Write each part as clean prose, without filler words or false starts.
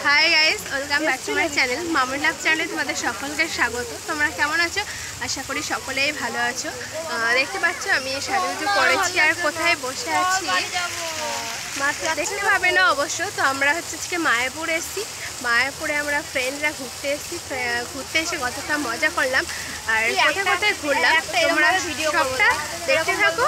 High guys, welcome back to my channel Mamun love চ্যানেলে তোমাদের সকলকে স্বাগত। তোমরা কেমন আছো? আশা করি সকলেই ভালো আছো। দেখতে পাচ্ছ আমি সাজুগুজু করেছি আর কোথায় বসে আছি দেখতে পাবে না অবশ্য। তো আমরা হচ্ছে আজকে মায়াপুর এসেছি। মায়াপুরে আমরা ফ্রেন্ডরা ঘুরতে এসেছি। ঘুরতে এসে কতটা মজা করলাম আর কোথায় কোথায় ঘুরলাম তোমরা সবটা দেখতে থাকো।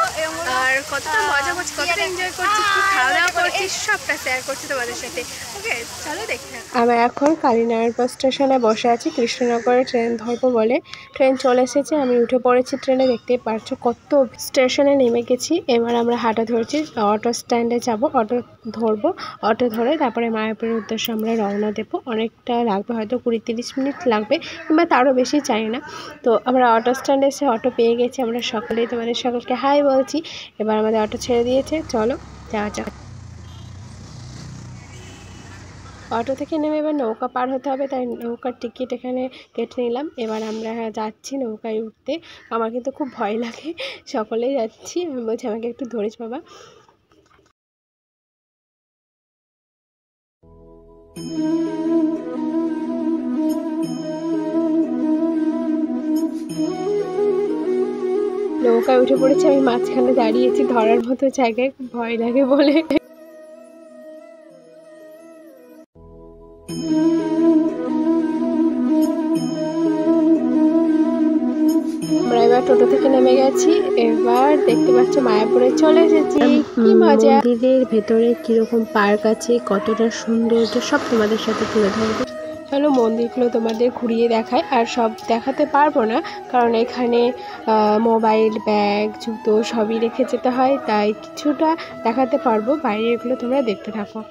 আর কতটা মজা করছি, কতটা এনজয় করছি, কি খাওয়া দাওয়া করছি সবটা শেয়ার করছি তোমাদের সাথে। ওকে, চলো দেখতে। আমি এখন কালীনারায়ণপুর স্টেশনে বসে আছি। কৃষ্ণনগরে ট্রেন ধরবো বলে ট্রেন চলে এসেছে। আমি উঠে পড়েছি ট্রেনে, দেখতেই পারছো কত। স্টেশনে নেমে গেছি। এবার আমরা হাঁটা ধরছি, অটো স্ট্যান্ডে যাব, অটো ধরবো। অটো ধরে তারপরে মায়াপুরের উদ্দেশ্যে আমরা রওনা দেবো। অনেকটা লাগবে, হয়তো 20-30 মিনিট লাগবে কিংবা তারও বেশি, চাই না। তো আমরা অটো স্ট্যান্ডে এসে অটো পেয়ে গেছি। আমরা সকলেই তোমাদের সকলকে হাই বলছি। এবার আমাদের অটো ছেড়ে দিয়েছে, চলো যাওয়া যাক। অটো থেকে নেমে এবার নৌকা পার হতে হবে, তাই নৌকার টিকিট এখানে কেটে নিলাম। এবার আমরা যাচ্ছি নৌকায় উঠতে। আমার কিন্তু খুব ভয় লাগে, সকলেই যাচ্ছি। আমি বলছি আমাকে একটু ধরিস বাবা। নৌকায় উঠে পড়েছি, আমি মাঝখানে দাঁড়িয়েছি ধরার মতো জায়গায়, খুব ভয় লাগে বলে। আমরা এবার টোটো থেকে নেমে গেছি। এবার দেখতে পাচ্ছ মায়াপুরে চলে এসেছি। কি মজা! মন্দিরের ভেতরে কিরকম পার্ক আছে, কতটা সুন্দর, সব তোমাদের সাথে তুলে ধরবো। চলো মন্দিরগুলো তোমাদের ঘুরিয়ে দেখায়। আর সব দেখাতে পারবো না, কারণ এখানে মোবাইল, ব্যাগ, জুতো সবই রেখে যেতে হয়, তাই কিছুটা দেখাতে পারবো। বাইরেগুলো তোমরা দেখতে থাকো।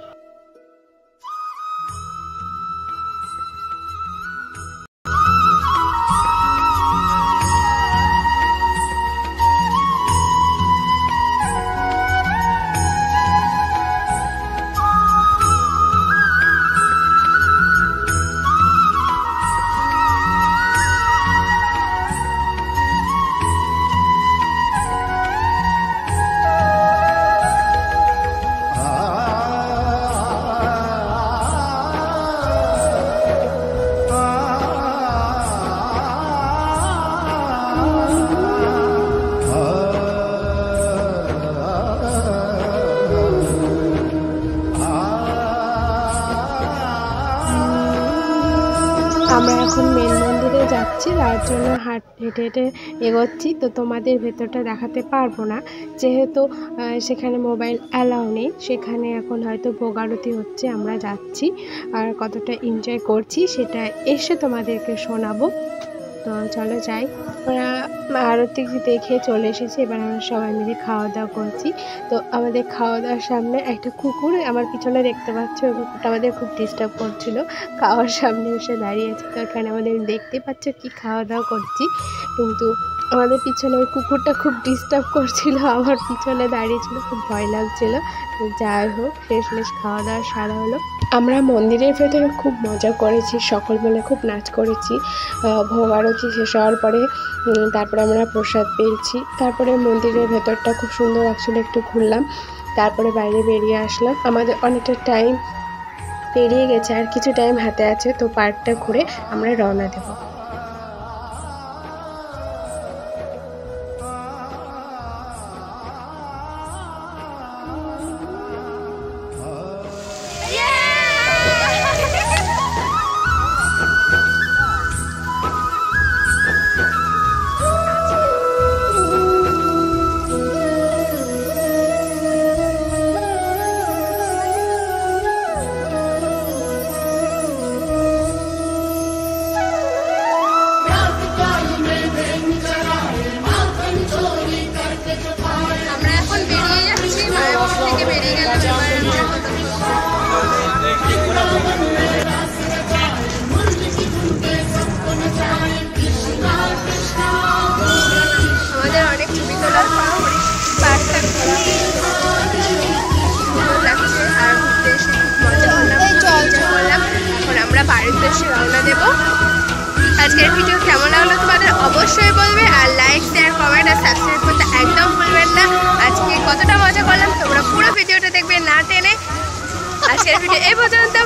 আমরা এখন মেন মন্দিরে যাচ্ছি, তার জন্য হেঁটে হেঁটে এগোচ্ছি। তো তোমাদের ভেতরটা দেখাতে পারবো না, যেহেতু সেখানে মোবাইল অ্যালাউ নেই। সেখানে এখন হয়তো ভোগ আরতি হচ্ছে, আমরা যাচ্ছি আর কতটা এনজয় করছি সেটা এসে তোমাদেরকে শোনাবো। তো চলো যাই। আমরা আরতি দেখে চলে এসেছি। এবার আমরা সবাই মিলে খাওয়া দাওয়া করছি। তো আমাদের খাওয়া দাওয়ার সামনে একটা কুকুর আমার পিছনে দেখতে পাচ্ছ, ওই কুকুরটা আমাদের খুব ডিস্টার্ব করছিল, খাওয়ার সামনে এসে দাঁড়িয়েছে। তো এখানে আমাদের দেখতে পাচ্ছ কি খাওয়া দাওয়া করছি, কিন্তু আমাদের পিছনে ওই কুকুরটা খুব ডিস্টার্ব করছিল, আমার পিছনে দাঁড়িয়েছিল, খুব ভয় লাগছিল। তো যাই হোক, শেষমেশ খাওয়া দাওয়া সারা হলো। আমরা মন্দিরের ভেতরে খুব মজা করেছি, সকল মিলে খুব নাচ করেছি। ভোগ আরতি শেষ হওয়ার পরে তারপরে আমরা প্রসাদ পেয়েছি। তারপরে মন্দিরের ভেতরটা খুব সুন্দর লাগছিল, একটু ঘুরলাম, তারপরে বাইরে বেরিয়ে আসলাম। আমাদের অনেকটা টাইম পেরিয়ে গেছে, আর কিছু টাইম হাতে আছে। তো পার্কটা ঘুরে আমরা রওনা দেবো। আমাদের অনেক ছবি তোলার পর পার্কটা লাগছে আর ঘুরতে এসে খুব মজা করলাম। এখন আমরা বাড়ির উদ্দেশ্যে রওনা দেবো। আজকের ভিডিও কেমন লাগলো তোমাদের অবশ্যই বলবে, আর লাইক, শেয়ার, কমেন্ট আর সাবস্ক্রাইব করতে একদম ভুলবেন না। আজকে কতটা মজা করলাম তোমরা পুরো ভিডিওটা দেখবে না টেনে। আজকের ভিডিও এই পর্যন্ত।